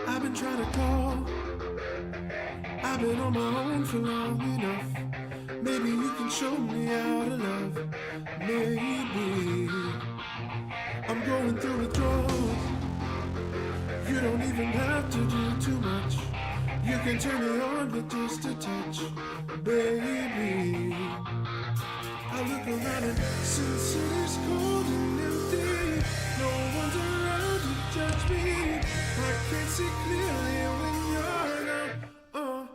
I've been trying to call. I've been on my own for long enough. Maybe you can show me how to love. Maybe I'm going through withdrawals. You don't even have to do too much. You can turn me on with just a touch, baby. I look around and since it is cold and empty, no one's around to judge me. I can't see clearly when you're gone.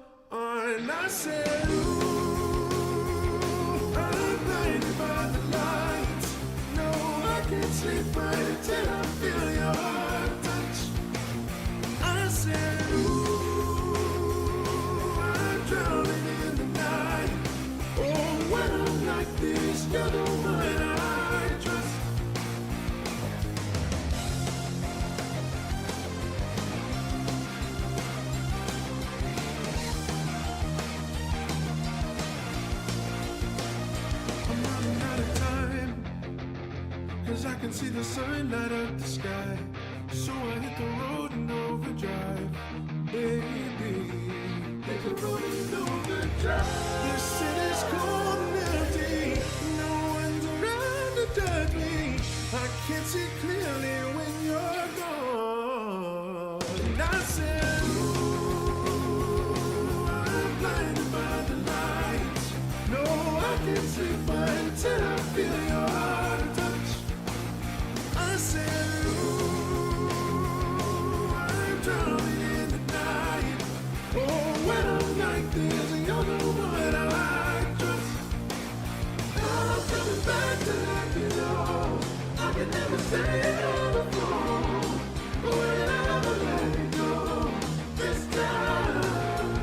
And I said, ooh, I'm blinded by the lights. No, I can't sleep right until I feel your touch. I said, ooh, I'm drowning in the night. Oh, when I'm like this, you're the one I trust. I'm running out of time, 'cause I can see the sun light up the sky. So I hit the road in overdrive, baby. Hit the road in overdrive. The city's cold and empty. No one's around to judge me. I can't see clearly when you're gone. And I said, ooh, I'm blinded by the lights. No, I can't sleep until I feel your touch. I said, ooh, I'm drowning in the night. Oh, when I'm like this, you're the one I trust. I'm coming back to let you know I can never say it on the phone. But whenever let it go, this time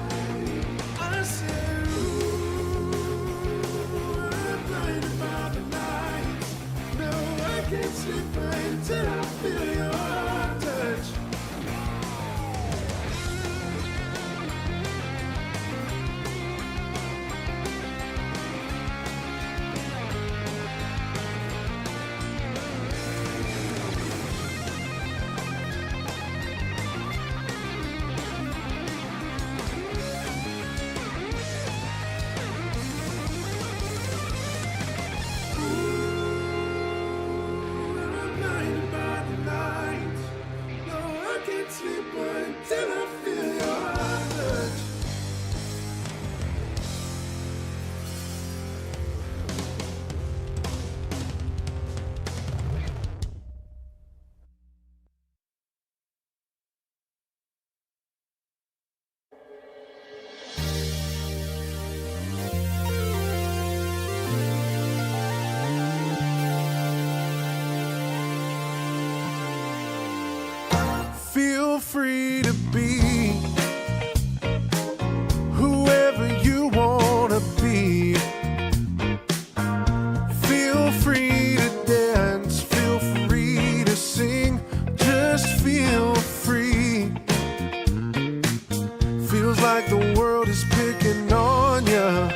I said, ooh, I'm blinded by the lights. No, I can't sleep until I feel your touch. I'm blinded by the lights. No, I can't sleep until I feel your touch. Feel free to be whoever you wanna be. Feel free to dance, feel free to sing, just feel free. Feels like the world is picking on ya.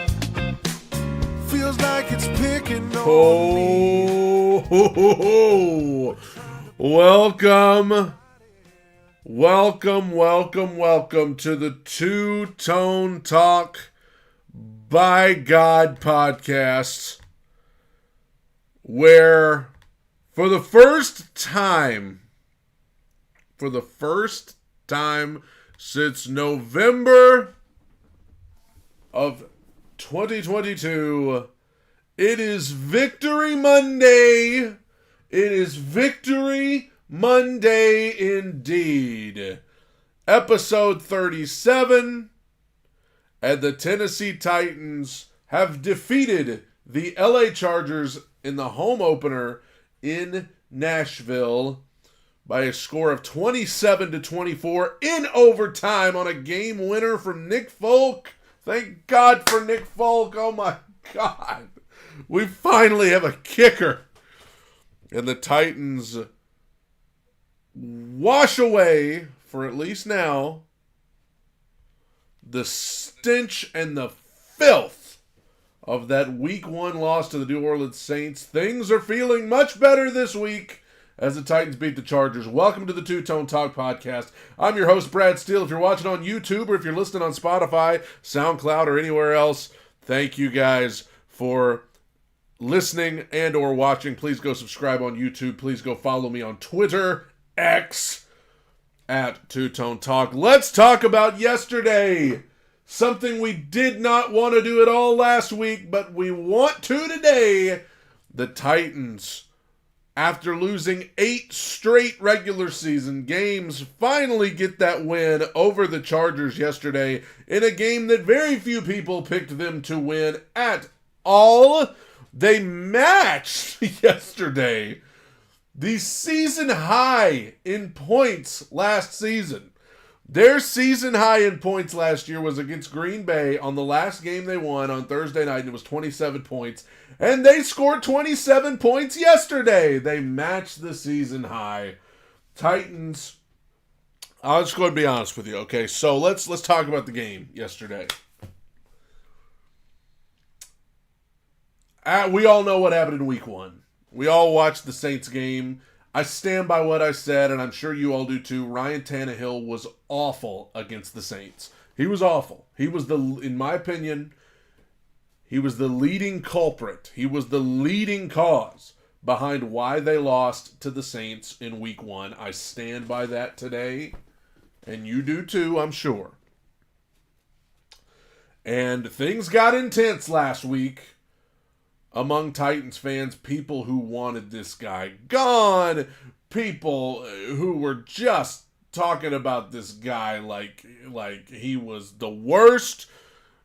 Feels like it's picking on me. Oh, welcome to the Two Tone Talk by God podcast, where for the first time since November of 2022, it is Victory Monday. It is Victory Monday indeed. Episode 37, and the Tennessee Titans have defeated the LA Chargers in the home opener in Nashville by a score of 27-24 in overtime on a game winner from Nick Folk. Thank God for Nick Folk. Oh my God. We finally have a kicker. And the Titans wash away, for at least now, the stench and the filth of that Week 1 loss to the New Orleans Saints. Things are feeling much better this week as the Titans beat the Chargers. Welcome to the Two Tone Talk podcast. I'm your host, Brad Steele. If you're watching on YouTube or if you're listening on Spotify, SoundCloud, or anywhere else, thank you guys for listening and or watching. Please go subscribe on YouTube. Please go follow me on Twitter, X, at Two Tone Talk. Let's talk about yesterday. Something we did not want to do at all last week, but we want to today. The Titans, after losing 8 straight regular season games, finally get that win over the Chargers yesterday in a game that very few people picked them to win at all. They matched yesterday the season high in points last season. Their season high in points last year was against Green Bay on the last game they won on Thursday night, and it was 27 points. And they scored 27 points yesterday. They matched the season high. Titans, I'll just go ahead and be honest with you, okay? So let's talk about the game yesterday. We all know what happened in Week 1. We all watched the Saints game. I stand by what I said, and I'm sure you all do too. Ryan Tannehill was awful against the Saints. He was awful. He was in my opinion, he was the leading culprit. He was the leading cause behind why they lost to the Saints in Week 1. I stand by that today, and you do too, I'm sure. And things got intense last week among Titans fans, people who wanted this guy gone, people who were just talking about this guy like he was the worst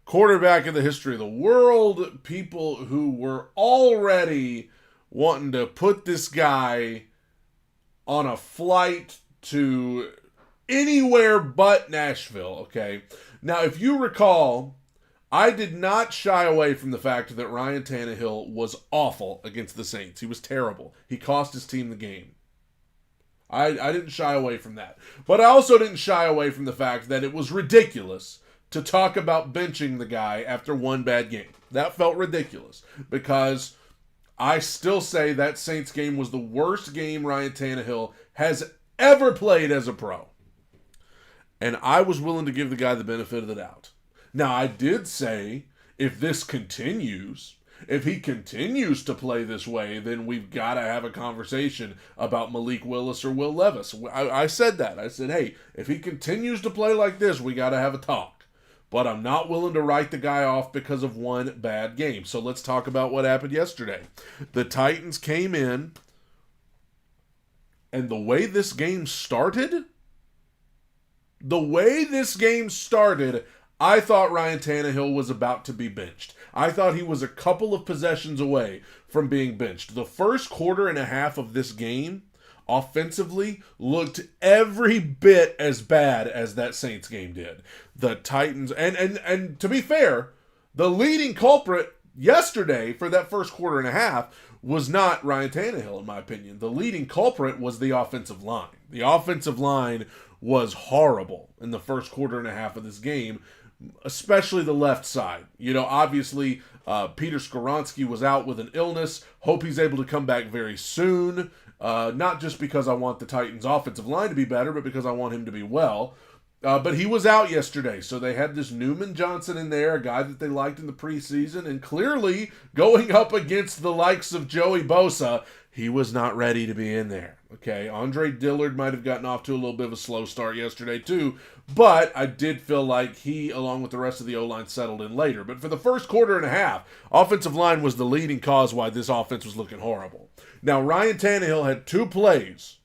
quarterback in the history of the world, people who were already wanting to put this guy on a flight to anywhere but Nashville, okay? Now, if you recall, I did not shy away from the fact that Ryan Tannehill was awful against the Saints. He was terrible. He cost his team the game. I didn't shy away from that. But I also didn't shy away from the fact that it was ridiculous to talk about benching the guy after one bad game. That felt ridiculous because I still say that Saints game was the worst game Ryan Tannehill has ever played as a pro. And I was willing to give the guy the benefit of the doubt. Now, I did say, if this continues, if he continues to play this way, then we've got to have a conversation about Malik Willis or Will Levis. I said that. I said, hey, if he continues to play like this, we got to have a talk. But I'm not willing to write the guy off because of one bad game. So let's talk about what happened yesterday. The Titans came in, and the way this game started, I thought Ryan Tannehill was about to be benched. I thought he was a couple of possessions away from being benched. The first quarter and a half of this game, offensively, looked every bit as bad as that Saints game did. The Titans, and to be fair, the leading culprit yesterday for that first quarter and a half was not Ryan Tannehill, in my opinion. The leading culprit was the offensive line. The offensive line was horrible in the first quarter and a half of this game, especially the left side. You know, obviously, Peter Skoronski was out with an illness. Hope he's able to come back very soon. Not just because I want the Titans' offensive line to be better, but because I want him to be well. But he was out yesterday, so they had this Newman Johnson in there, a guy that they liked in the preseason, and clearly going up against the likes of Joey Bosa, he was not ready to be in there. Okay, Andre Dillard might have gotten off to a little bit of a slow start yesterday too, but I did feel like he, along with the rest of the O-line, settled in later. But for the first quarter and a half, offensive line was the leading cause why this offense was looking horrible. Now, Ryan Tannehill had 2 plays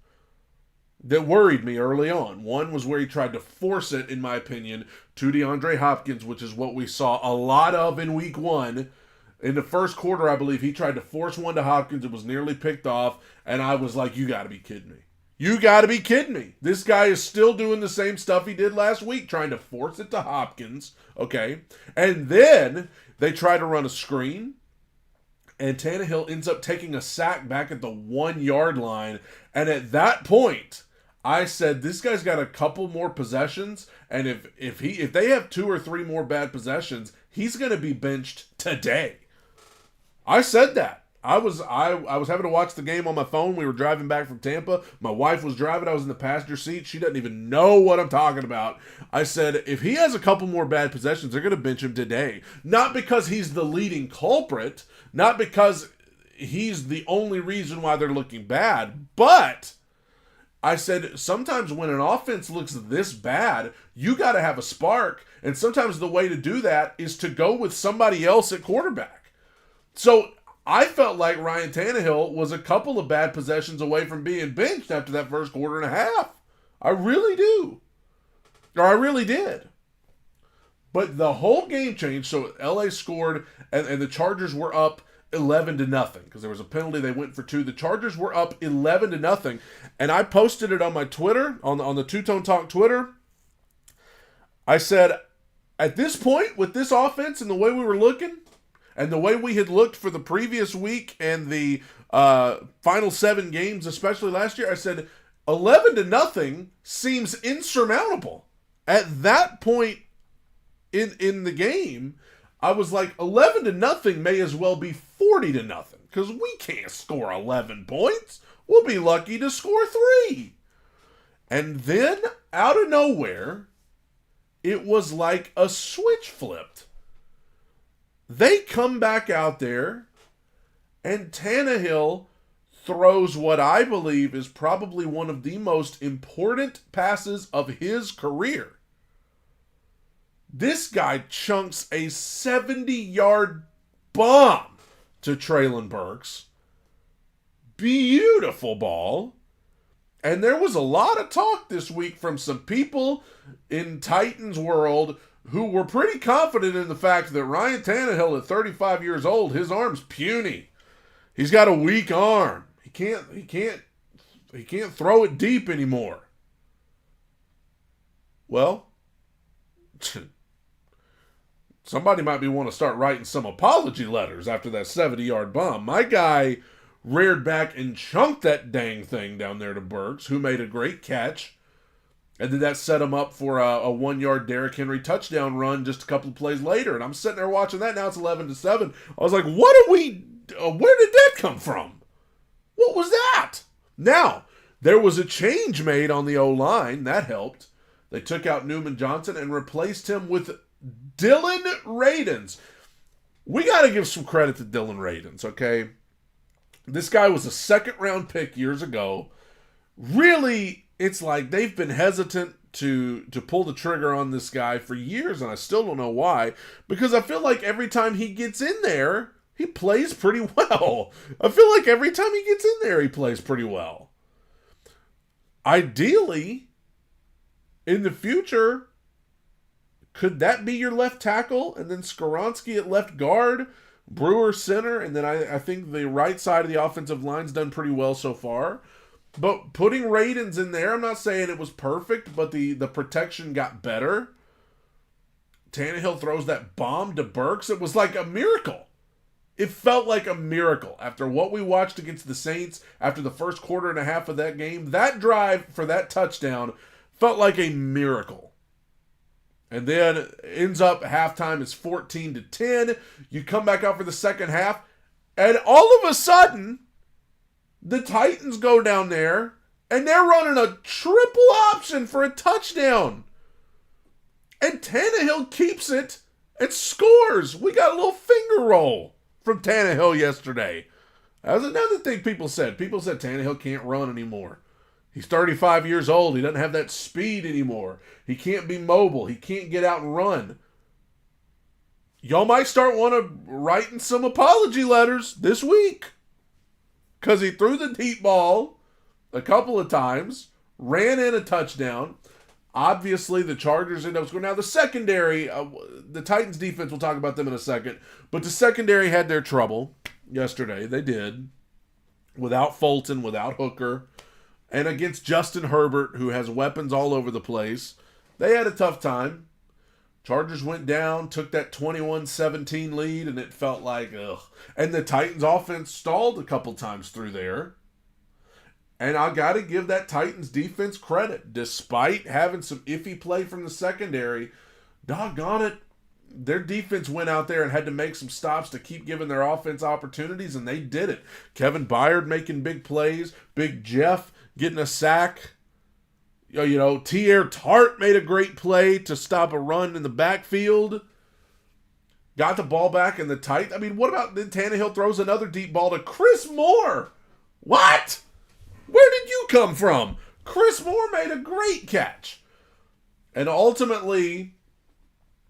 that worried me early on. One was where he tried to force it, in my opinion, to DeAndre Hopkins, which is what we saw a lot of in Week 1. In the first quarter, I believe he tried to force one to Hopkins. It was nearly picked off, and I was like, you got to be kidding me. You got to be kidding me. This guy is still doing the same stuff he did last week, trying to force it to Hopkins, okay? And then they try to run a screen, and Tannehill ends up taking a sack back at the 1 yard line. And at that point, I said this guy's got a couple more possessions, and if they have 2 or 3 more bad possessions, he's going to be benched today. I said that. I was having to watch the game on my phone. We were driving back from Tampa. My wife was driving. I was in the passenger seat. She doesn't even know what I'm talking about. I said, if he has a couple more bad possessions, they're going to bench him today. Not because he's the leading culprit, not because he's the only reason why they're looking bad, but I said, sometimes when an offense looks this bad, you got to have a spark, and sometimes the way to do that is to go with somebody else at quarterback. So I felt like Ryan Tannehill was a couple of bad possessions away from being benched after that first quarter and a half. I really do. Or I really did. But the whole game changed, so LA scored, and the Chargers were up 11-0 because there was a penalty. They went for 2. The Chargers were up 11-0, and I posted it on my Twitter, on the Two Tone Talk Twitter. I said, at this point, with this offense and the way we were looking, and the way we had looked for the previous week and the final 7 games, especially last year, I said 11-0 seems insurmountable. At that point in the game, I was like 11-0 may as well be 40-0 because we can't score 11 points. We'll be lucky to score 3. And then out of nowhere, it was like a switch flipped. They come back out there, and Tannehill throws what I believe is probably one of the most important passes of his career. This guy chunks a 70-yard bomb to Treylon Burks. Beautiful ball. And there was a lot of talk this week from some people in Titans world who were pretty confident in the fact that Ryan Tannehill at 35 years old, his arm's puny. He's got a weak arm. He can't throw it deep anymore. Well, somebody might want to start writing some apology letters after that 70-yard bomb. My guy reared back and chunked that dang thing down there to Burks, who made a great catch. And then that set him up for a 1-yard Derrick Henry touchdown run just a couple of plays later. And I'm sitting there watching that. Now it's 11-7. I was like, where did that come from? What was that? Now, there was a change made on the O-line. That helped. They took out Newman Johnson and replaced him with Dylan Radins. We got to give some credit to Dylan Radins, okay? This guy was a second-round pick years ago. Really, it's like they've been hesitant to pull the trigger on this guy for years, and I still don't know why, because I feel like every time he gets in there, he plays pretty well. I feel like every time he gets in there, he plays pretty well. Ideally, in the future, could that be your left tackle, and then Skoronski at left guard, Brewer center, and then I think the right side of the offensive line's done pretty well so far. But putting Radins in there, I'm not saying it was perfect, but the protection got better. Tannehill throws that bomb to Burks. It was like a miracle. It felt like a miracle. After what we watched against the Saints, after the first quarter and a half of that game, that drive for that touchdown felt like a miracle. And then ends up halftime is 14-10. You come back out for the second half, and all of a sudden, the Titans go down there, and they're running a triple option for a touchdown. And Tannehill keeps it and scores. We got a little finger roll from Tannehill yesterday. That was another thing people said. People said Tannehill can't run anymore. He's 35 years old. He doesn't have that speed anymore. He can't be mobile. He can't get out and run. Y'all might start writing some apology letters this week. Because he threw the deep ball a couple of times, ran in a touchdown. Obviously, the Chargers end up scoring. Now, the secondary, the Titans defense, we'll talk about them in a second. But the secondary had their trouble yesterday. They did. Without Fulton, without Hooker. And against Justin Herbert, who has weapons all over the place. They had a tough time. Chargers went down, took that 21-17 lead, and it felt like, ugh. And the Titans offense stalled a couple times through there. And I got to give that Titans defense credit. Despite having some iffy play from the secondary, doggone it, their defense went out there and had to make some stops to keep giving their offense opportunities, and they did it. Kevin Byard making big plays, Big Jeff getting a sack. T.R. Tart made a great play to stop a run in the backfield. Got the ball back in the tight. I mean, what about then Tannehill throws another deep ball to Chris Moore? What? Where did you come from? Chris Moore made a great catch. And ultimately,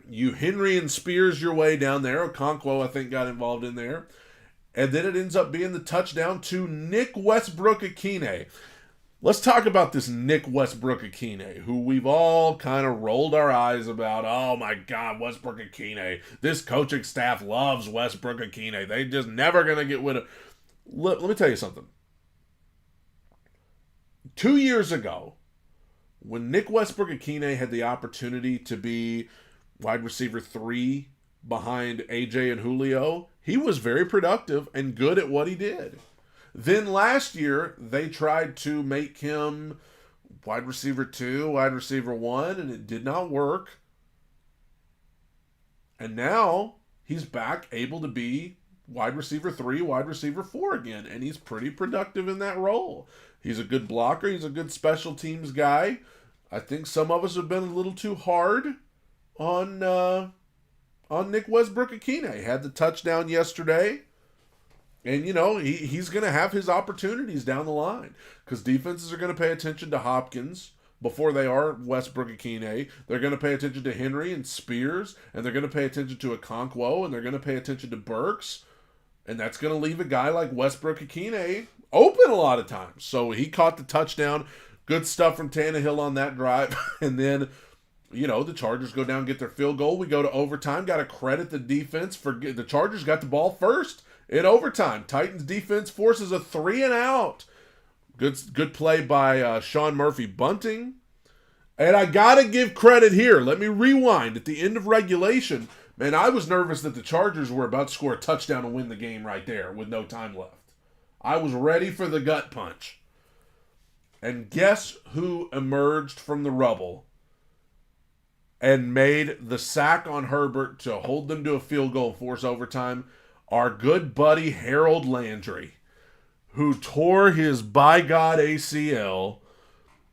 you Henry and Spears your way down there. Okonkwo, I think, got involved in there. And then it ends up being the touchdown to Nick Westbrook-Akine. Let's talk about this Nick Westbrook-Akine, who we've all kind of rolled our eyes about. Oh my God, Westbrook-Akine. This coaching staff loves Westbrook-Akine. They just never going to get rid of. Let me tell you something. 2 years ago, when Nick Westbrook-Akine had the opportunity to be wide receiver 3 behind AJ and Julio, he was very productive and good at what he did. Then last year, they tried to make him wide receiver 2, wide receiver 1, and it did not work. And now he's back able to be wide receiver 3, wide receiver 4 again, and he's pretty productive in that role. He's a good blocker. He's a good special teams guy. I think some of us have been a little too hard on Nick Westbrook-Akine. He had the touchdown yesterday. And, he's going to have his opportunities down the line because defenses are going to pay attention to Hopkins before they are Westbrook-Akine. They're going to pay attention to Henry and Spears, and they're going to pay attention to Okonkwo, and they're going to pay attention to Burks. And that's going to leave a guy like Westbrook-Akine open a lot of times. So he caught the touchdown. Good stuff from Tannehill on that drive. And then, the Chargers go down and get their field goal. We go to overtime. Got to credit the defense for the Chargers got the ball first. In overtime, Titans defense forces a 3-and-out. Good play by Sean Murphy Bunting. And I got to give credit here. Let me rewind. At the end of regulation, man, I was nervous that the Chargers were about to score a touchdown and win the game right there with no time left. I was ready for the gut punch. And guess who emerged from the rubble and made the sack on Herbert to hold them to a field goal and force overtime? Our good buddy Harold Landry, who tore his by God ACL,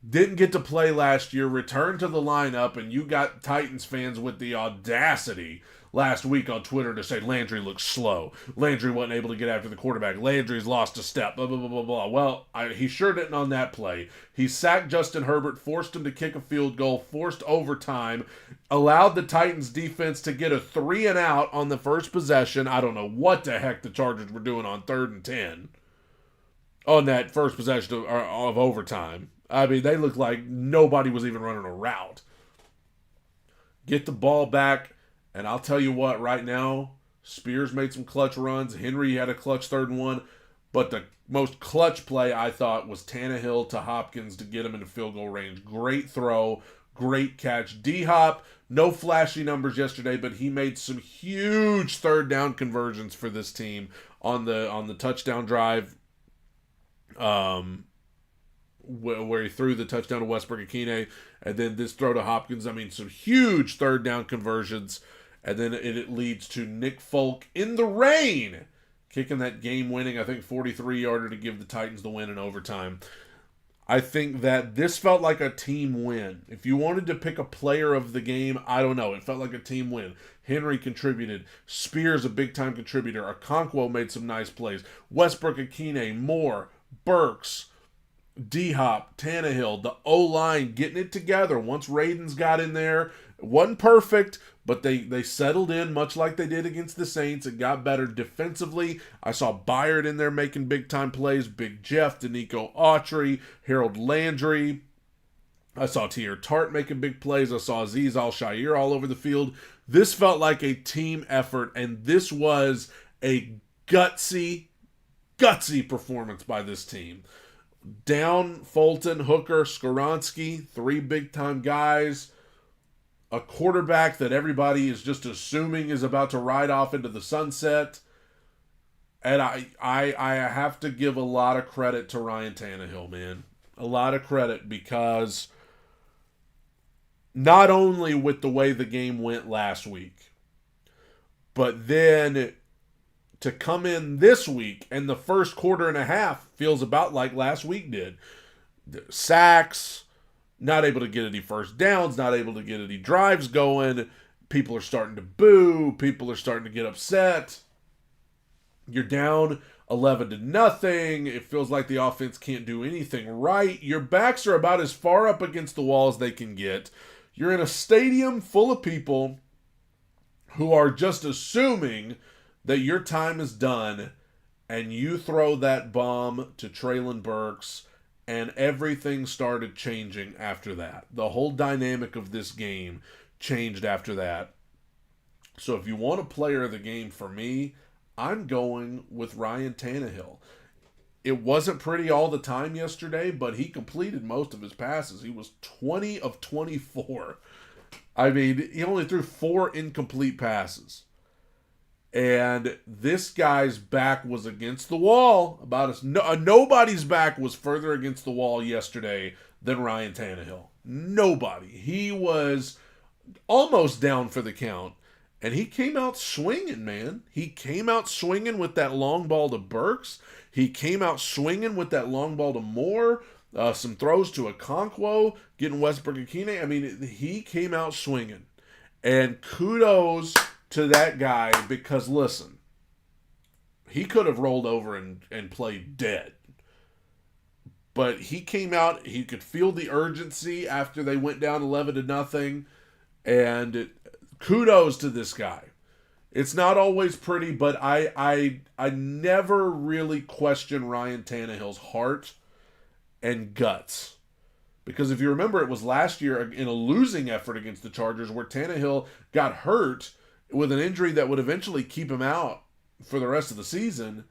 didn't get to play last year, returned to the lineup, and you got Titans fans with the audacity last week on Twitter to say Landry looks slow. Landry wasn't able to get after the quarterback. Landry's lost a step, blah, blah, blah, blah, blah. Well, he sure didn't on that play. He sacked Justin Herbert, forced him to kick a field goal, forced overtime, allowed the Titans defense to get a 3-and-out on the first possession. I don't know what the heck the Chargers were doing on 3rd and 10 on that first possession of overtime. I mean, they looked like nobody was even running a route. Get the ball back. And I'll tell you what, right now, Spears made some clutch runs. Henry had a clutch 3rd and 1. But the most clutch play, I thought, was Tannehill to Hopkins to get him into field goal range. Great throw, great catch. D-Hop, no flashy numbers yesterday, but he made some huge 3rd down conversions for this team on the touchdown drive where he threw the touchdown to Westbrook-Akine. And then this throw to Hopkins. I mean, some huge 3rd down conversions. And then it leads to Nick Folk in the rain, kicking that game-winning, I think, 43-yarder to give the Titans the win in overtime. I think that this felt like a team win. If you wanted to pick a player of the game, I don't know. It felt like a team win. Henry contributed. Spears, a big-time contributor. Okonkwo made some nice plays. Westbrook-Akine, Moore, Burks, D-Hop, Tannehill, the O-line getting it together. Once Radens got in there, it wasn't perfect, but they settled in much like they did against the Saints. It got better defensively. I saw Byard in there making big-time plays. Big Jeff, Danico Autry, Harold Landry. I saw T.R. Tart making big plays. I saw Azeez Al-Shaair all over the field. This felt like a team effort, and this was a gutsy performance by this team. Down Fulton, Hooker, Skoronski, 3 big-time guys. A quarterback that everybody is just assuming is about to ride off into the sunset. And I have to give a lot of credit to Ryan Tannehill, man. A lot of credit because not only with the way the game went last week, but then to come in this week and the first quarter and a half feels about like last week did. Sacks, not able to get any first downs, not able to get any drives going. People are starting to boo. People are starting to get upset. You're down 11-0. It feels like the offense can't do anything right. Your backs are about as far up against the wall as they can get. You're in a stadium full of people who are just assuming that your time is done, and you throw that bomb to Traylon Burks, and everything started changing after that. The whole dynamic of this game changed after that. So if you want a player of the game for me, I'm going with Ryan Tannehill. It wasn't pretty all the time yesterday, but he completed most of his passes. He was 20 of 24. I mean, he only threw 4 incomplete passes. And this guy's back was against the wall. Nobody's back was further against the wall yesterday than Ryan Tannehill. Nobody. He was almost down for the count. And he came out swinging, man. He came out swinging with that long ball to Burks. He came out swinging with that long ball to Moore. Some throws to Okonkwo, getting Westbrook-Akine. I mean, he came out swinging. And kudos to that guy because, listen, he could have rolled over and played dead. But he came out, he could feel the urgency after they went down 11-0. And kudos to this guy. It's not always pretty, but I never really question Ryan Tannehill's heart and guts. Because if you remember, it was last year in a losing effort against the Chargers where Tannehill got hurt with an injury that would eventually keep him out for the rest of the season.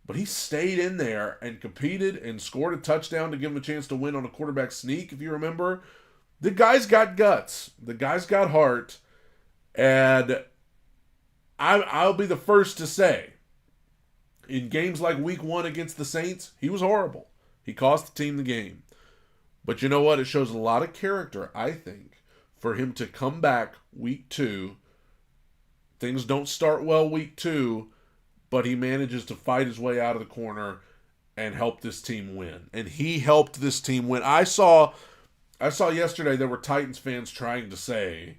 But he stayed in there and competed and scored a touchdown to give him a chance to win on a quarterback sneak, if you remember. The guy's got guts. The guy's got heart. And I'll be the first to say, in games like week 1 against the Saints, he was horrible. He cost the team the game. But you know what? It shows a lot of character, I think, for him to come back week 2. Things don't start well week 2, but he manages to fight his way out of the corner and help this team win. And he helped this team win. I saw yesterday there were Titans fans trying to say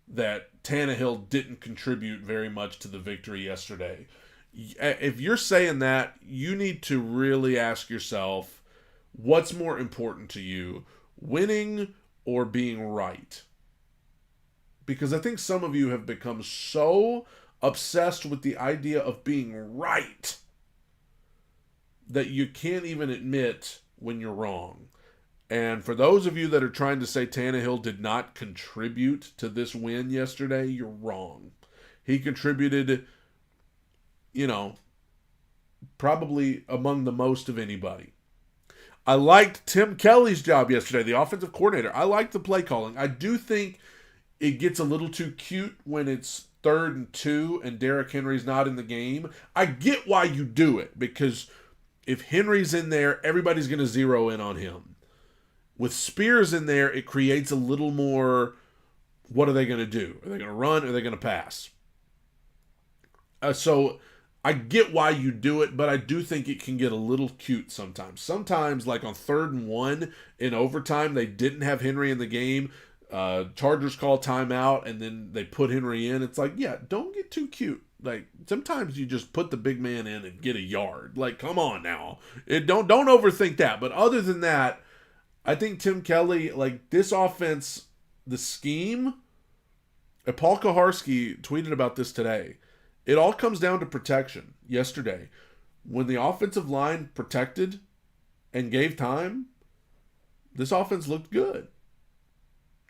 that Tannehill didn't contribute very much to the victory yesterday. If you're saying that, you need to really ask yourself, what's more important to you, winning or being right? Because I think some of you have become so obsessed with the idea of being right that you can't even admit when you're wrong. And for those of you that are trying to say Tannehill did not contribute to this win yesterday, you're wrong. He contributed, probably among the most of anybody. I liked Tim Kelly's job yesterday, the offensive coordinator. I liked the play calling. I do think it gets a little too cute when it's 3rd and 2 and Derrick Henry's not in the game. I get why you do it, because if Henry's in there, everybody's going to zero in on him. With Spears in there, it creates a little more, what are they going to do? Are they going to run or are they going to pass? So I get why you do it, but I do think it can get a little cute sometimes. Sometimes, like on 3rd and 1 in overtime, they didn't have Henry in the game. Chargers call timeout, and then they put Henry in. It's like, yeah, don't get too cute. Like, sometimes you just put the big man in and get a yard. Like, come on now. Don't overthink that. But other than that, I think Tim Kelly, like this offense, the scheme, Paul Kaharski tweeted about this today. It all comes down to protection yesterday. When the offensive line protected and gave time, this offense looked good.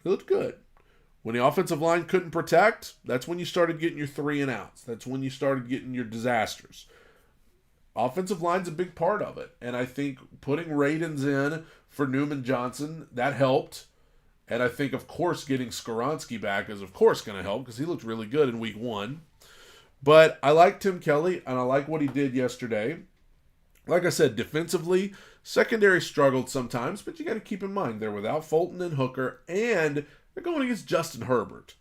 It looked good. When the offensive line couldn't protect, that's when you started getting your 3 and outs. That's when you started getting your disasters. Offensive line's a big part of it. And I think putting Radens in for Newman Johnson, that helped. And I think, of course, getting Skoronski back is, of course, going to help because he looked really good in week 1. But I like Tim Kelly, and I like what he did yesterday. Like I said, defensively, secondary struggled sometimes, but you got to keep in mind they're without Fulton and Hooker, and they're going against Justin Herbert,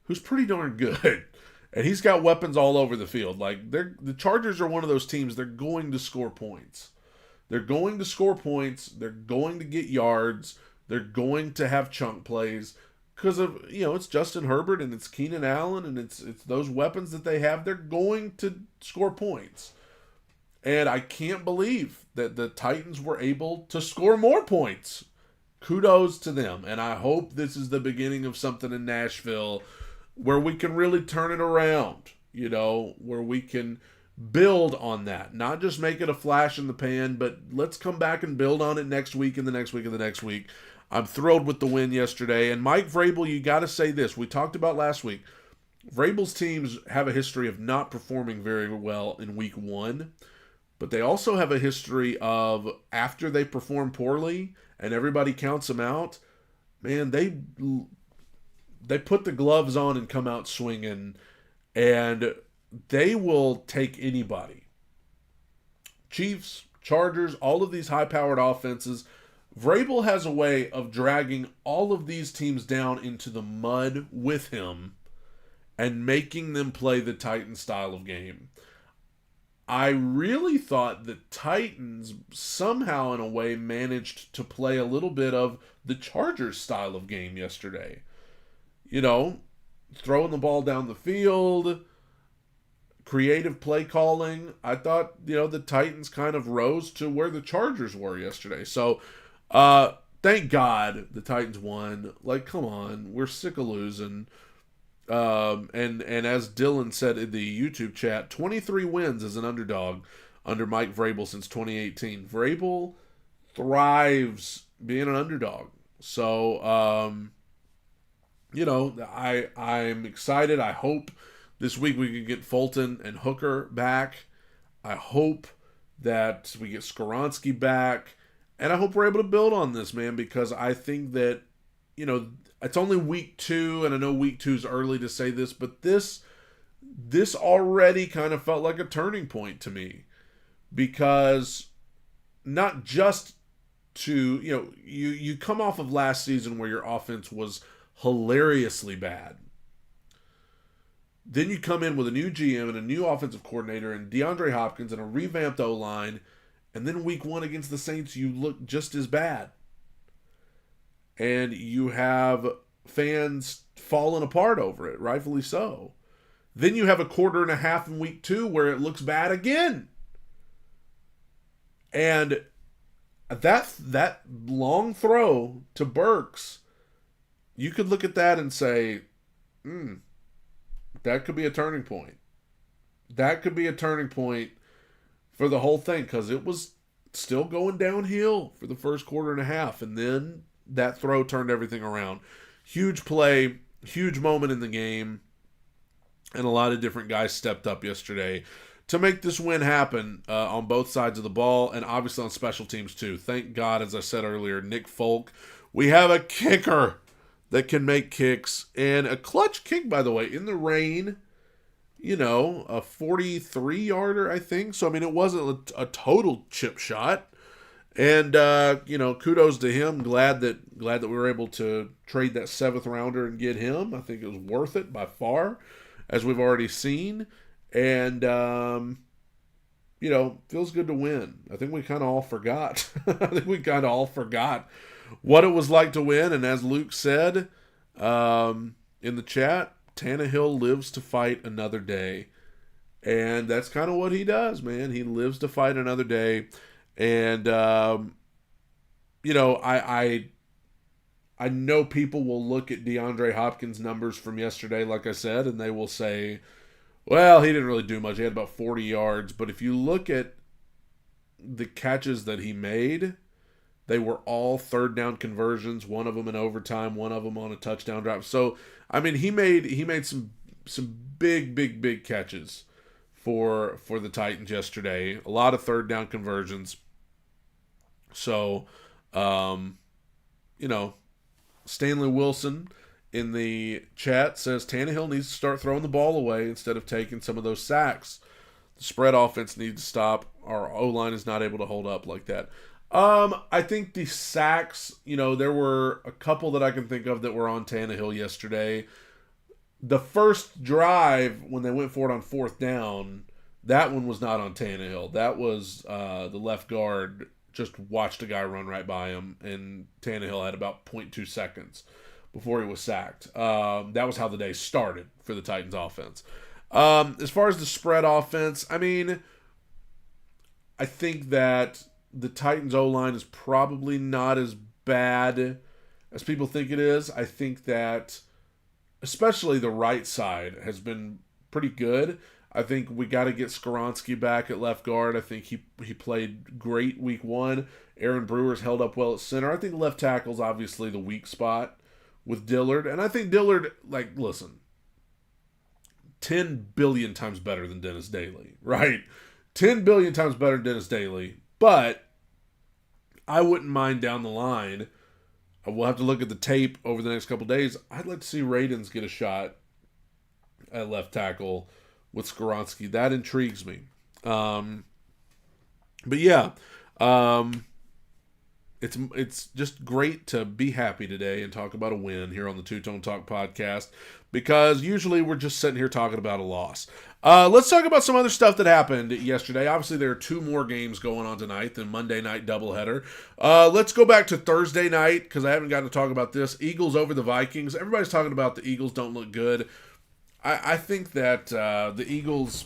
who's pretty darn good. And he's got weapons all over the field. Like the Chargers are one of those teams, they're going to score points. They're going to score points, they're going to get yards, they're going to have chunk plays because of, it's Justin Herbert and it's Keenan Allen and it's those weapons that they have. They're going to score points. And I can't believe that the Titans were able to score more points. Kudos to them. And I hope this is the beginning of something in Nashville where we can really turn it around, where we can build on that. Not just make it a flash in the pan, but let's come back and build on it next week and the next week and the next week. I'm thrilled with the win yesterday. And Mike Vrabel, you got to say this. We talked about last week. Vrabel's teams have a history of not performing very well in week one. But they also have a history of, after they perform poorly and everybody counts them out, man, they put the gloves on and come out swinging, and they will take anybody. Chiefs, Chargers, all of these high-powered offenses. Vrabel has a way of dragging all of these teams down into the mud with him and making them play the Titan style of game. I really thought the Titans somehow in a way managed to play a little bit of the Chargers style of game yesterday. Throwing the ball down the field, creative play calling. I thought, the Titans kind of rose to where the Chargers were yesterday. So, thank God the Titans won. Like, come on, we're sick of losing. And as Dylan said in the YouTube chat, 23 wins as an underdog under Mike Vrabel since 2018. Vrabel thrives being an underdog. So, I'm excited. I hope this week we can get Fulton and Hooker back. I hope that we get Skoronski back. And I hope we're able to build on this, man, because I think that, it's only week 2, and I know week 2 is early to say this, but this already kind of felt like a turning point to me, because not just to, you come off of last season where your offense was hilariously bad. Then you come in with a new GM and a new offensive coordinator and DeAndre Hopkins and a revamped O-line, and then week 1 against the Saints, you look just as bad. And you have fans falling apart over it, rightfully so. Then you have a quarter and a half in week 2 where it looks bad again. And that long throw to Burks, you could look at that and say, that could be a turning point. That could be a turning point for the whole thing, because it was still going downhill for the first quarter and a half. And then that throw turned everything around. Huge play, huge moment in the game, and a lot of different guys stepped up yesterday to make this win happen on both sides of the ball, and obviously on special teams too. Thank God, as I said earlier, Nick Folk. We have a kicker that can make kicks, and a clutch kick, by the way, in the rain. A 43-yarder, I think. So, it wasn't a total chip shot. And, kudos to him. Glad that we were able to trade that 7th rounder and get him. I think it was worth it by far, as we've already seen. And, feels good to win. I think we kind of all forgot. What it was like to win. And as Luke said in the chat, Tannehill lives to fight another day. And that's kind of what he does, man. He lives to fight another day. And, I know people will look at DeAndre Hopkins' numbers from yesterday, like I said, and they will say, well, he didn't really do much. He had about 40 yards. But if you look at the catches that he made, they were all third down conversions, one of them in overtime, one of them on a touchdown drive. So, he made some big catches for the Titans yesterday. A lot of third down conversions. So, Stanley Wilson in the chat says Tannehill needs to start throwing the ball away instead of taking some of those sacks. The spread offense needs to stop. Our O-line is not able to hold up like that. I think the sacks, there were a couple that I can think of that were on Tannehill yesterday. The first drive, when they went for it on fourth down, that one was not on Tannehill. That was the left guard just watched a guy run right by him, and Tannehill had about 0.2 seconds before he was sacked. That was how the day started for the Titans offense. As far as the spread offense, I think that the Titans O-line is probably not as bad as people think it is. I think that especially the right side has been pretty good. I think we got to get Skoronski back at left guard. I think he played great week one. Aaron Brewer's held up well at center. I think left tackle's obviously the weak spot with Dillard. And I think Dillard, listen, 10 billion times better than Dennis Daly, right? 10 billion times better than Dennis Daly. But I wouldn't mind down the line. We'll have to look at the tape over the next couple days. I'd like to see Radens get a shot at left tackle with Skoronski. That intrigues me. But yeah, it's just great to be happy today and talk about a win here on the Two Tone Talk podcast, because usually we're just sitting here talking about a loss. Let's talk about some other stuff that happened yesterday. Obviously, there are two more games going on tonight, the Monday night doubleheader. Let's go back to Thursday night, because I haven't gotten to talk about this. Eagles over the Vikings. Everybody's talking about the Eagles don't look good. I think that the Eagles,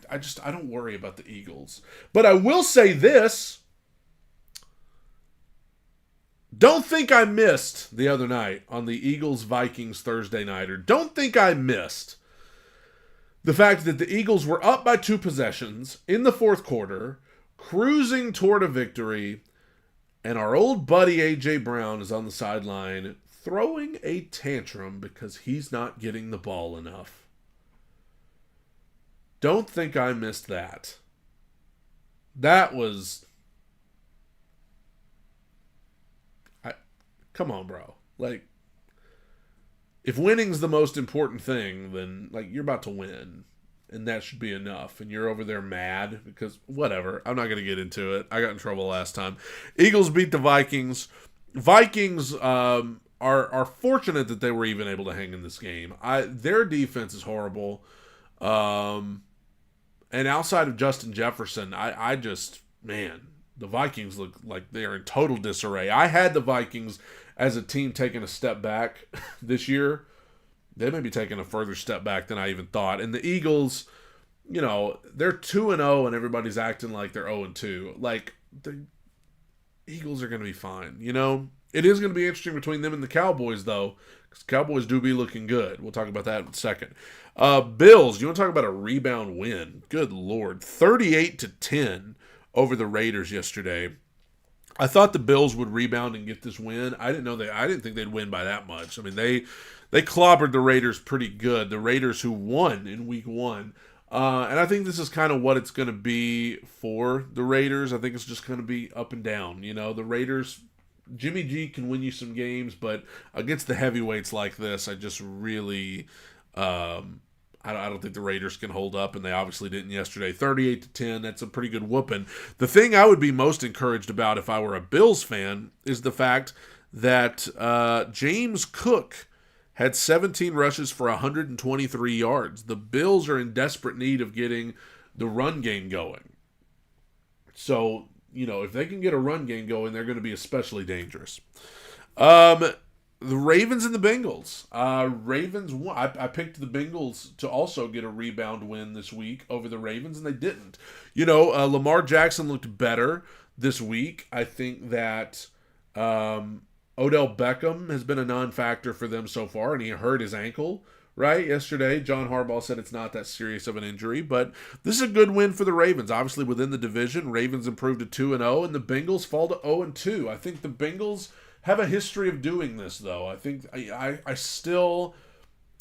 I don't worry about the Eagles. But I will say this. Don't think I missed the other night on the Eagles-Vikings Thursday nighter. Don't think I missed the fact that the Eagles were up by 2 possessions in the fourth quarter, cruising toward a victory, and our old buddy A.J. Brown is on the sideline throwing a tantrum because he's not getting the ball enough. Don't think I missed that. That was... Come on, bro. If winning's the most important thing, then, you're about to win. And that should be enough. And you're over there mad because, whatever. I'm not going to get into it. I got in trouble last time. Eagles beat the Vikings. Vikings are fortunate that they were even able to hang in this game. Their defense is horrible. And outside of Justin Jefferson, the Vikings look like they are in total disarray. I had the Vikings as a team taking a step back this year. They may be taking a further step back than I even thought. And the Eagles, they're 2-0 and everybody's acting like they're 0-2. The Eagles are going to be fine, It is going to be interesting between them and the Cowboys, though, because Cowboys do be looking good. We'll talk about that in a second. Bills, you want to talk about a rebound win? Good Lord. 38-10 over the Raiders yesterday. I thought the Bills would rebound and get this win. I didn't think they'd win by that much. They clobbered the Raiders pretty good. The Raiders who won in week one. And I think this is kind of what it's going to be for the Raiders. I think it's just going to be up and down. The Raiders, Jimmy G can win you some games, but against the heavyweights like this, I just really... I don't think the Raiders can hold up, and they obviously didn't yesterday. 38-10, that's a pretty good whooping. The thing I would be most encouraged about if I were a Bills fan is the fact that James Cook had 17 rushes for 123 yards. The Bills are in desperate need of getting the run game going. So, if they can get a run game going, they're going to be especially dangerous. The Ravens and the Bengals. Ravens won. I picked the Bengals to also get a rebound win this week over the Ravens, and they didn't. Lamar Jackson looked better this week. I think that Odell Beckham has been a non-factor for them so far, and he hurt his ankle, right? Yesterday, John Harbaugh said it's not that serious of an injury, but this is a good win for the Ravens. Obviously, within the division, Ravens improved to 2-0, and the Bengals fall to 0-2. I think the Bengals have a history of doing this, though. I think I still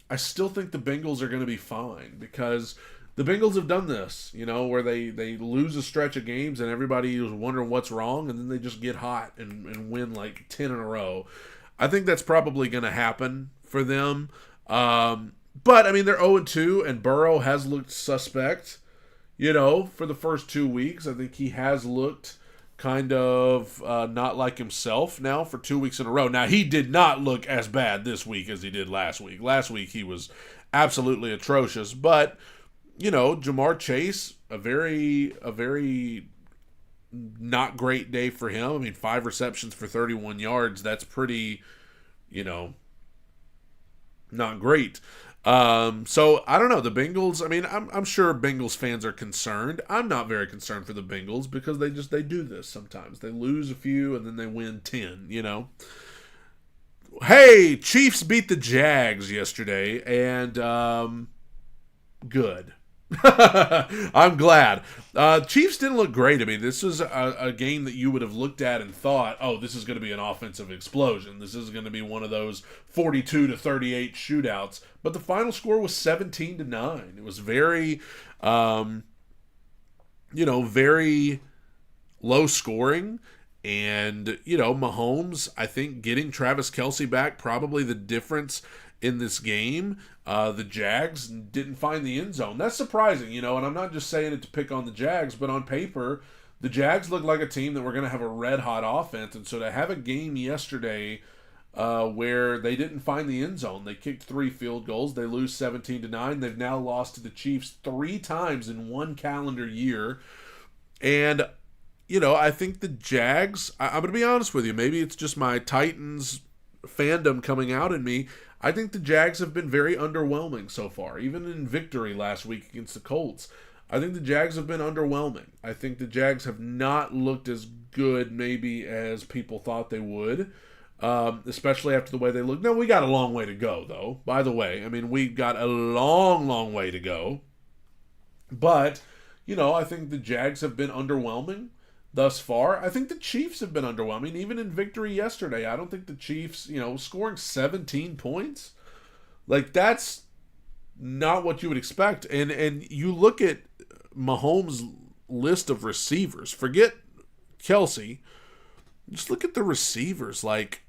think the Bengals are going to be fine, because the Bengals have done this, where they lose a stretch of games and everybody is wondering what's wrong, and then they just get hot and win 10 in a row. I think that's probably going to happen for them. But, I mean, they're 0-2, and Burrow has looked suspect, for the first 2 weeks. I think he has looked kind of not like himself now for 2 weeks in a row. Now, he did not look as bad this week as he did last week. Last week, he was absolutely atrocious. But, Jamar Chase, a very not great day for him. I mean, 5 receptions for 31 yards. That's pretty, not great. So I don't know. The Bengals, I mean, I'm sure Bengals fans are concerned. I'm not very concerned for the Bengals because they do this sometimes. They lose a few and then they win 10, Hey, Chiefs beat the Jags yesterday, and good. I'm glad. Chiefs didn't look great. I mean, this was a game that you would have looked at and thought, oh, this is going to be an offensive explosion. This is going to be one of those 42-38 shootouts. But the final score was 17-9. It was very, very low scoring. And, Mahomes, I think getting Travis Kelce back, probably the difference in this game. The Jags didn't find the end zone. That's surprising, and I'm not just saying it to pick on the Jags, but on paper, the Jags look like a team that were going to have a red-hot offense. And so to have a game yesterday where they didn't find the end zone, they kicked 3 field goals, they lose 17-9. They've now lost to the Chiefs 3 times in 1 calendar year. And I think the Jags, I'm going to be honest with you, maybe it's just my Titans fandom coming out in me. I think the Jags have been very underwhelming so far, even in victory last week against the Colts. I think the Jags have been underwhelming. I think the Jags have not looked as good maybe as people thought they would, especially after the way they look. Now, we got a long way to go, though, by the way. I mean, we've got a long, long way to go. But, I think the Jags have been underwhelming thus far. I think the Chiefs have been underwhelming. Even in victory yesterday, I don't think the Chiefs, scoring 17 points, like that's not what you would expect. And you look at Mahomes' list of receivers, forget Kelce, just look at the receivers like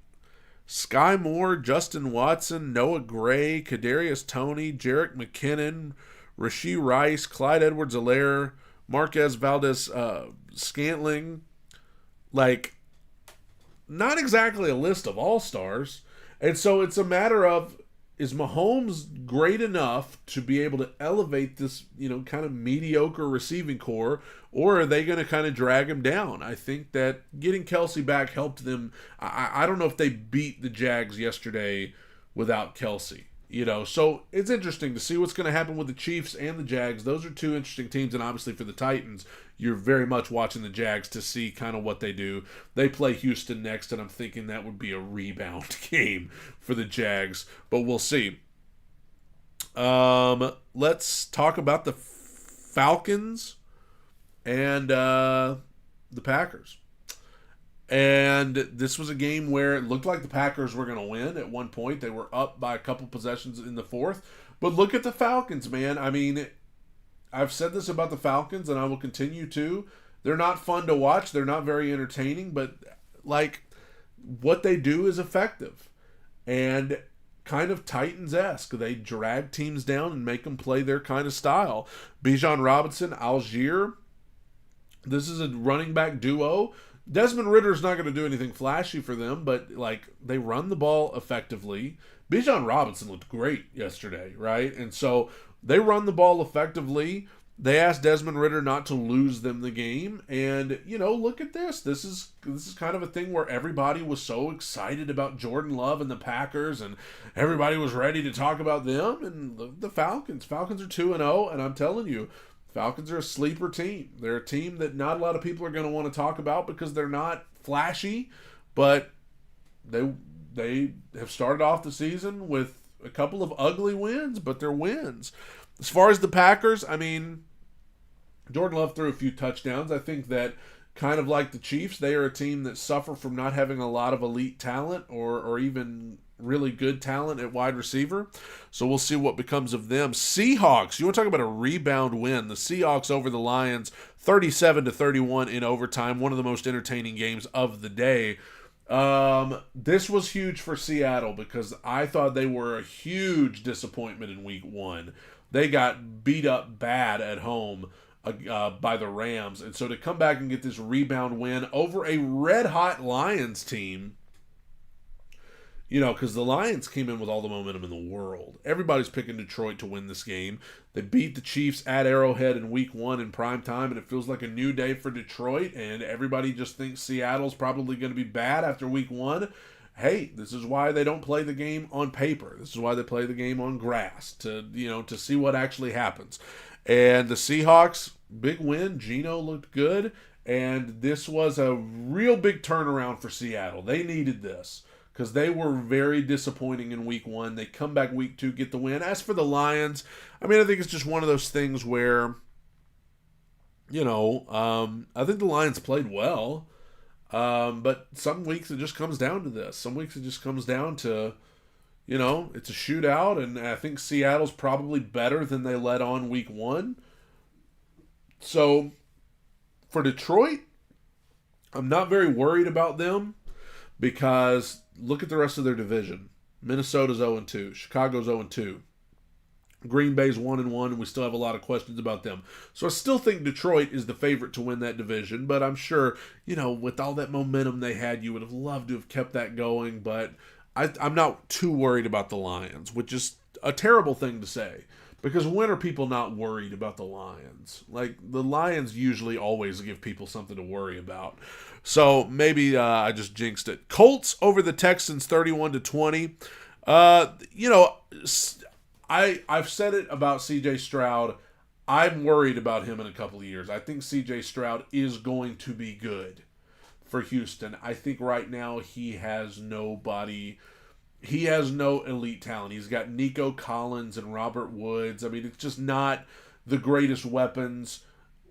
Sky Moore, Justin Watson, Noah Gray, Kadarius Toney, Jerick McKinnon, Rashee Rice, Clyde Edwards-Helaire, Marquez Valdez Scantling. Like, not exactly a list of all-stars. And so it's a matter of, is Mahomes great enough to be able to elevate this, kind of mediocre receiving core, or are they going to kind of drag him down? I think that getting Kelce back helped them. I don't know if they beat the Jags yesterday without Kelce. So it's interesting to see what's going to happen with the Chiefs and the Jags. Those are 2 interesting teams, and obviously for the Titans, you're very much watching the Jags to see kind of what they do. They play Houston next, and I'm thinking that would be a rebound game for the Jags, but we'll see. Let's talk about the Falcons and the Packers. And this was a game where it looked like the Packers were going to win. At one point, they were up by a couple possessions in the 4th. But look at the Falcons, man. I mean, I've said this about the Falcons, and I will continue to. They're not fun to watch. They're not very entertaining. But, what they do is effective. And kind of Titans-esque. They drag teams down and make them play their kind of style. Bijan Robinson, Algier. This is a running back duo. Desmond Ritter's not going to do anything flashy for them, but, they run the ball effectively. Bijan Robinson looked great yesterday, right? And so they run the ball effectively. They asked Desmond Ridder not to lose them the game. And, look at this. This is kind of a thing where everybody was so excited about Jordan Love and the Packers, and everybody was ready to talk about them. And the Falcons. Falcons are 2-0, and I'm telling you, Falcons are a sleeper team. They're a team that not a lot of people are going to want to talk about because they're not flashy, but they have started off the season with a couple of ugly wins, but they're wins. As far as the Packers, I mean, Jordan Love threw a few touchdowns. I think that kind of like the Chiefs, they are a team that suffer from not having a lot of elite talent or even really good talent at wide receiver. So we'll see what becomes of them. Seahawks, you want to talk about a rebound win. The Seahawks over the Lions, 37-31 in overtime. One of the most entertaining games of the day. This was huge for Seattle because I thought they were a huge disappointment in week one. They got beat up bad at home by the Rams. And so to come back and get this rebound win over a red hot Lions team, because the Lions came in with all the momentum in the world. Everybody's picking Detroit to win this game. They beat the Chiefs at Arrowhead in week one in prime time, and it feels like a new day for Detroit, and everybody just thinks Seattle's probably going to be bad after week one. Hey, this is why they don't play the game on paper. This is why they play the game on grass, to see what actually happens. And the Seahawks, big win. Geno looked good, and this was a real big turnaround for Seattle. They needed this, because they were very disappointing in week one. They come back week two, get the win. As for the Lions, I think it's just one of those things where, I think the Lions played well. But some weeks it just comes down to this. Some weeks it just comes down to, it's a shootout, and I think Seattle's probably better than they let on week one. So, for Detroit, I'm not very worried about them, because look at the rest of their division. Minnesota's 0-2. Chicago's 0-2. Green Bay's 1-1, and we still have a lot of questions about them. So I still think Detroit is the favorite to win that division, but I'm sure, with all that momentum they had, you would have loved to have kept that going, but I'm not too worried about the Lions, which is a terrible thing to say, because when are people not worried about the Lions? Like, the Lions usually always give people something to worry about. So maybe I just jinxed it. Colts over the Texans 31-20. I've said it about C.J. Stroud. I'm worried about him in a couple of years. I think C.J. Stroud is going to be good for Houston. I think right now he has nobody. He has no elite talent. He's got Nico Collins and Robert Woods. It's just not the greatest weapons.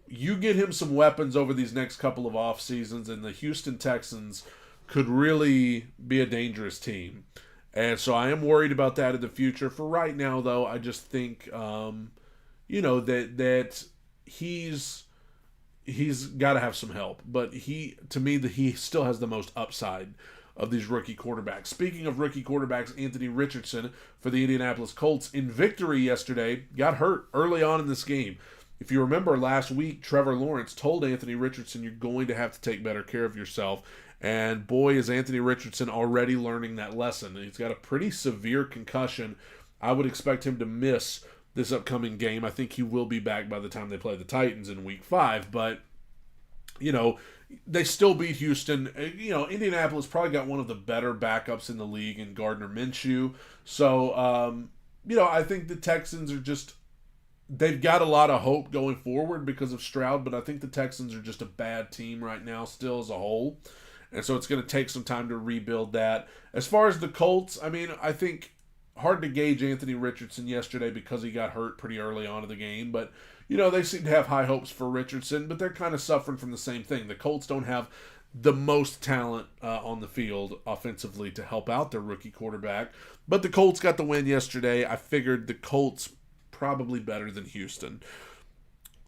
You get him some weapons over these next couple of off seasons, and the Houston Texans could really be a dangerous team. And so I am worried about that in the future. For right now, though, I just think, that he's got to have some help. But he still has the most upside of these rookie quarterbacks. Speaking of rookie quarterbacks, Anthony Richardson for the Indianapolis Colts in victory yesterday got hurt early on in this game. If you remember last week, Trevor Lawrence told Anthony Richardson, you're going to have to take better care of yourself. And boy, is Anthony Richardson already learning that lesson. He's got a pretty severe concussion. I would expect him to miss this upcoming game. I think he will be back by the time they play the Titans in week 5. But, they still beat Houston. Indianapolis probably got one of the better backups in the league in Gardner Minshew. So, I think the Texans are just... They've got a lot of hope going forward because of Stroud, but I think the Texans are just a bad team right now still as a whole. And so it's going to take some time to rebuild that. As far as the Colts, I think hard to gauge Anthony Richardson yesterday because he got hurt pretty early on in the game. But, they seem to have high hopes for Richardson, but they're kind of suffering from the same thing. The Colts don't have the most talent on the field offensively to help out their rookie quarterback. But the Colts got the win yesterday. I figured the Colts probably better than Houston.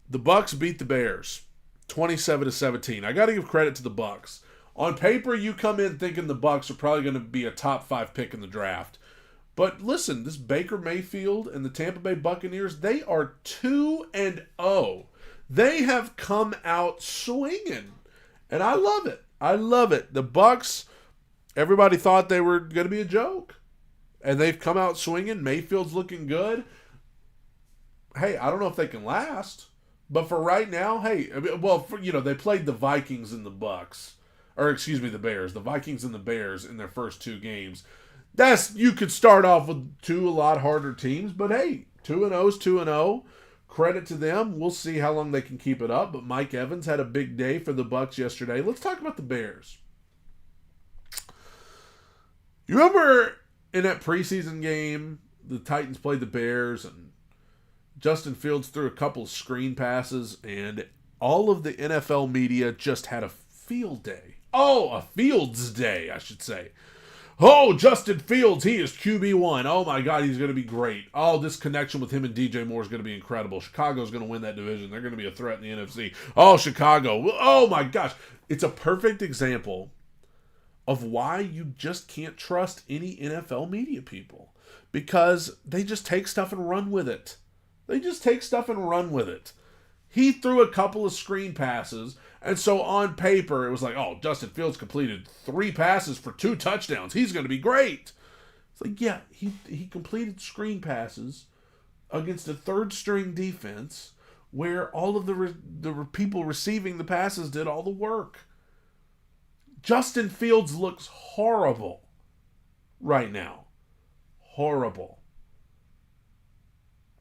The Bucks beat the Bears 27-17. I got to give credit to the Bucks. On paper, you come in thinking the Bucks are probably going to be a top 5 pick in the draft. But listen, this Baker Mayfield and the Tampa Bay Buccaneers, they are 2-0. They have come out swinging. And I love it. I love it. The Bucks, everybody thought they were going to be a joke. And they've come out swinging. Mayfield's looking good. Hey, I don't know if they can last, but for right now, hey, they played the Vikings and the Bears. The Vikings and the Bears in their first 2 games. You could start off with 2 a lot harder teams, but hey, 2-0 is 2-0. Credit to them. We'll see how long they can keep it up, but Mike Evans had a big day for the Bucks yesterday. Let's talk about the Bears. You remember in that preseason game, the Titans played the Bears, and Justin Fields threw a couple of screen passes, and all of the NFL media just had a field day. Oh, a Fields day, I should say. Oh, Justin Fields, he is QB1. Oh, my God, he's going to be great. Oh, this connection with him and DJ Moore is going to be incredible. Chicago's going to win that division. They're going to be a threat in the NFC. Oh, Chicago. Oh, my gosh. It's a perfect example of why you just can't trust any NFL media people, because they just take stuff and run with it. They just take stuff and run with it. He threw a couple of screen passes, and so on paper it was like, oh, Justin Fields completed 3 passes for 2 touchdowns. He's going to be great. It's like, yeah, he completed screen passes against a third-string defense where all of the people receiving the passes did all the work. Justin Fields looks horrible right now. Horrible.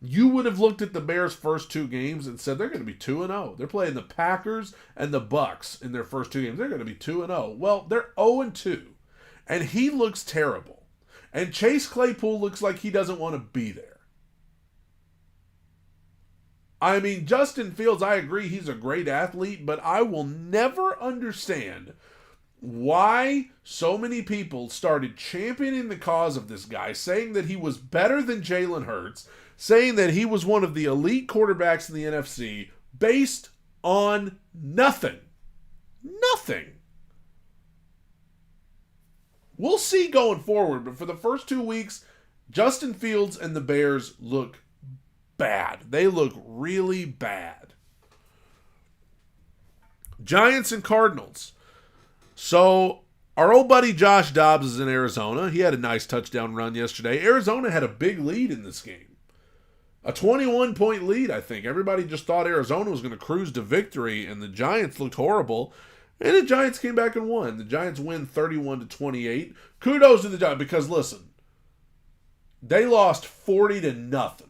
You would have looked at the Bears' first 2 games and said they're going to be 2-0. They're playing the Packers and the Bucks in their first 2 games. They're going to be 2-0. Well, they're 0-2. And he looks terrible. And Chase Claypool looks like he doesn't want to be there. I mean, Justin Fields, I agree, he's a great athlete, but I will never understand why so many people started championing the cause of this guy, saying that he was better than Jalen Hurts, saying that he was one of the elite quarterbacks in the NFC, based on nothing. Nothing. We'll see going forward, but for the first 2 weeks, Justin Fields and the Bears look bad. They look really bad. Giants and Cardinals. So, our old buddy Josh Dobbs is in Arizona. He had a nice touchdown run yesterday. Arizona had a big lead in this game. A 21-point lead, I think. Everybody just thought Arizona was going to cruise to victory, and the Giants looked horrible. And the Giants came back and won. The Giants win 31-28. Kudos to the Giants, because listen, they lost 40-0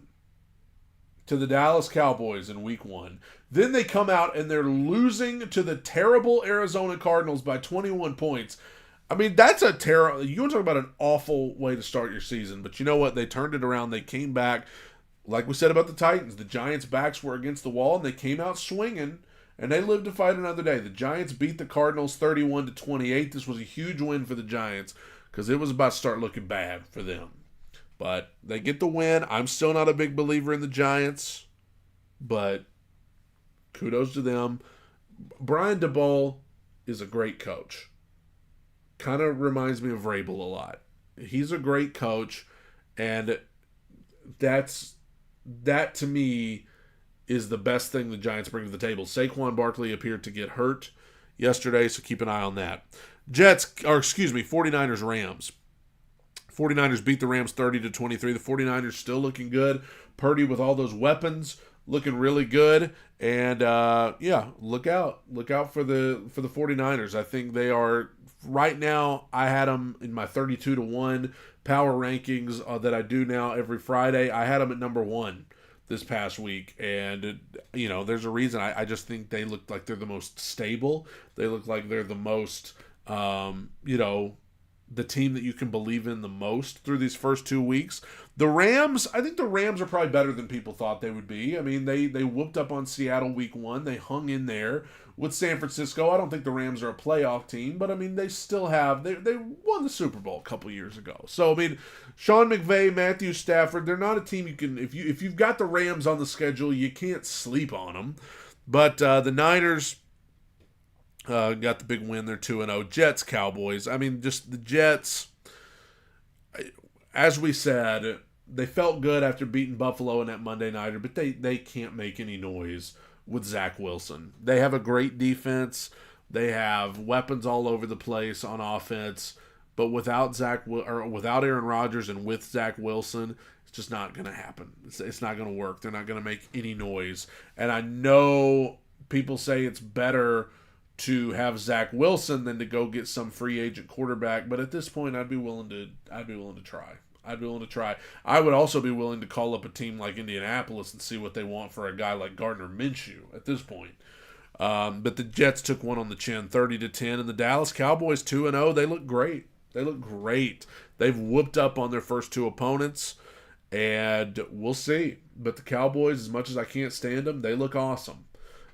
to the Dallas Cowboys in week 1. Then they come out and they're losing to the terrible Arizona Cardinals by 21 points. I mean, that's a terrible... You want to talk about an awful way to start your season, but you know what? They turned it around. They came back. Like we said about the Titans, the Giants' backs were against the wall, and they came out swinging, and they lived to fight another day. The Giants beat the Cardinals 31-28. This was a huge win for the Giants because it was about to start looking bad for them. But they get the win. I'm still not a big believer in the Giants, but kudos to them. Brian Daboll is a great coach. Kind of reminds me of Vrabel a lot. He's a great coach, and that to me is the best thing the Giants bring to the table. Saquon Barkley appeared to get hurt yesterday, so keep an eye on that. 49ers Rams. 49ers beat the Rams 30-23. The 49ers still looking good. Purdy with all those weapons looking really good. And look out. Look out for the 49ers. I think they are right now. I had them in my 32-1 power rankings that I do now every Friday. I had them at number 1 this past week, and there's a reason. I just think they look like they're the most stable. They look like they're the most the team that you can believe in the most through these first 2 weeks. The Rams, I think the Rams are probably better than people thought they would be. I mean, they whooped up on Seattle week 1. They hung in there with San Francisco. I don't think the Rams are a playoff team, but I mean, they still have, they won the Super Bowl a couple years ago. So, I mean, Sean McVay, Matthew Stafford, they're not a team you can, if you've got the Rams on the schedule, you can't sleep on them. But the Niners got the big win. They're 2-0. Jets, Cowboys. I mean, just the Jets, as we said, they felt good after beating Buffalo in that Monday Nighter, but they can't make any noise with Zach Wilson. They have a great defense. They have weapons all over the place on offense, but without Aaron Rodgers and with Zach Wilson, it's just not going to happen. It's not going to work. They're not going to make any noise. And I know people say it's better to have Zach Wilson than to go get some free agent quarterback, but at this point, I'd be willing to try. I would also be willing to call up a team like Indianapolis and see what they want for a guy like Gardner Minshew at this point. But the Jets took one on the chin, 30-10, and the Dallas Cowboys 2-0. They look great. They've whooped up on their first 2 opponents, and we'll see. But the Cowboys, as much as I can't stand them, they look awesome.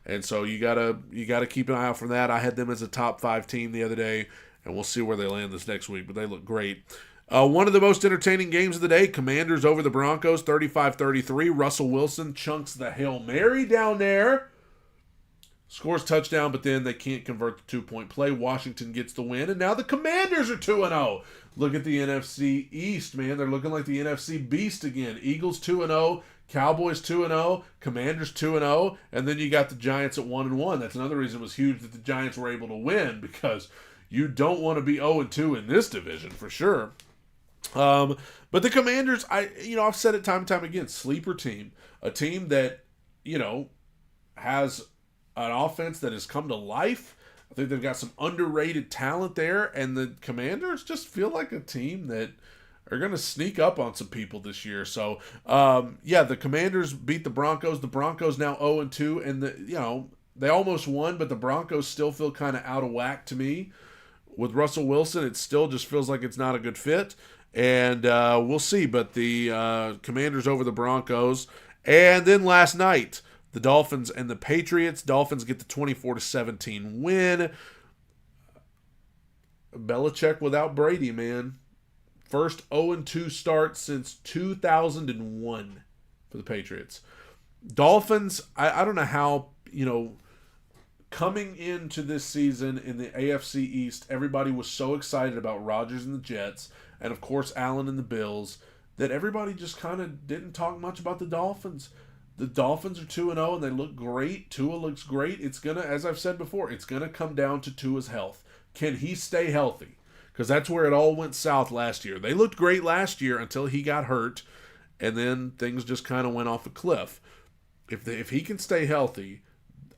And so you gotta keep an eye out for that. I had them as a top 5 team the other day, and we'll see where they land this next week. But they look great. One of the most entertaining games of the day, Commanders over the Broncos, 35-33. Russell Wilson chunks the Hail Mary down there. scores touchdown, but then they can't convert the 2-point play. Washington gets the win, and now the Commanders are 2-0. Look at the NFC East, man. They're looking like the NFC Beast again. Eagles 2-0, Cowboys 2-0, Commanders 2-0, and then you got the Giants at 1-1. That's another reason it was huge that the Giants were able to win, because you don't want to be 0-2 in this division for sure. But the Commanders, I've said it time and time again, sleeper team, a team that, has an offense that has come to life. I think they've got some underrated talent there, and the Commanders just feel like a team that are going to sneak up on some people this year. So, the Commanders beat the Broncos. The Broncos now 0-2, and they almost won, but the Broncos still feel kind of out of whack to me. With Russell Wilson, it still just feels like it's not a good fit, and we'll see. But the Commanders over the Broncos, and then last night, the Dolphins and the Patriots. Dolphins get the 24-17 win. Belichick without Brady, man. First 0-2 start since 2001 for the Patriots. Dolphins, I don't know how, coming into this season in the AFC East, everybody was so excited about Rodgers and the Jets, and of course Allen and the Bills, that everybody just kind of didn't talk much about the Dolphins. The Dolphins are 2-0 and they look great. Tua looks great. It's going to, as I've said before, it's going to come down to Tua's health. Can he stay healthy? Because that's where it all went south last year. They looked great last year until he got hurt, and then things just kind of went off a cliff. If he can stay healthy,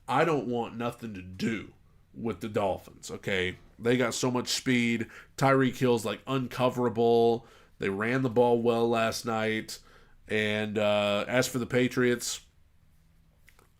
I don't want nothing to do with the Dolphins, okay? They got so much speed. Tyreek Hill's like uncoverable. They ran the ball well last night. And as for the Patriots,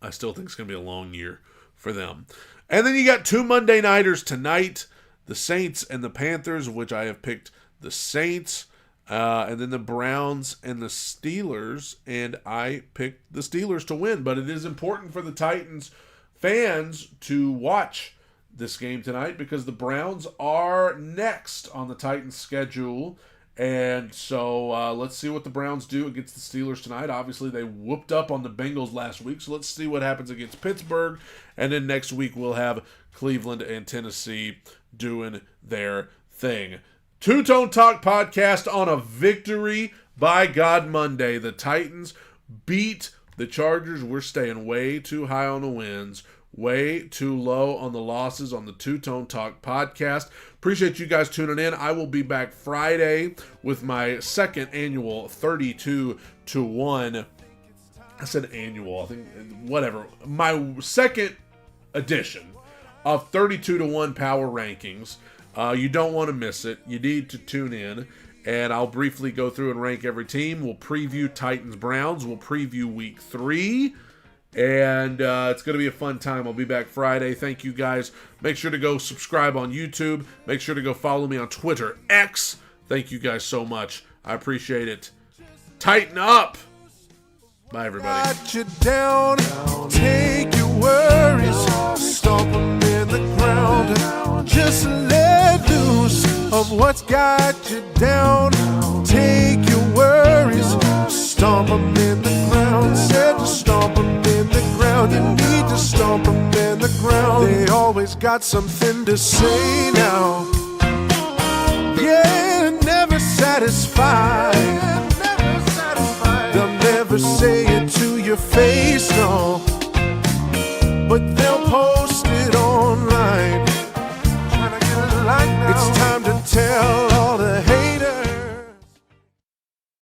I still think it's going to be a long year for them. And then you got two Monday Nighters tonight, the Saints and the Panthers, which I have picked the Saints, and then the Browns and the Steelers, and I picked the Steelers to win. But it is important for the Titans fans to watch this game tonight, because the Browns are next on the Titans' schedule. And so let's see what the Browns do against the Steelers tonight. Obviously, they whooped up on the Bengals last week, so let's see what happens against Pittsburgh. And then next week, we'll have Cleveland and Tennessee doing their thing. Two-Tone Talk podcast on a victory by God Monday. The Titans beat the Chargers. We're staying way too high on the wins, way too low on the losses on the Two-Tone Talk podcast. Appreciate you guys tuning in. I will be back Friday with my second annual 32-1. I said annual, I think, whatever. My second edition of 32-1 Power Rankings. You don't want to miss it. You need to tune in. And I'll briefly go through and rank every team. We'll preview Titans-Browns. We'll preview Week 3. And it's going to be a fun time. I'll be back Friday. Thank you, guys. Make sure to go subscribe on YouTube. Make sure to go follow me on Twitter, X. Thank you guys so much. I appreciate it. Tighten up. Bye, everybody. Got you down, take your worries, stomp them in the ground. Just let loose of what's got you down. Take your worries, stomp them in the ground. Said to stomp them in the ground. You need to stomp them in the ground. They always got something to say now. Yeah, never satisfied. They'll never say it to your face, no.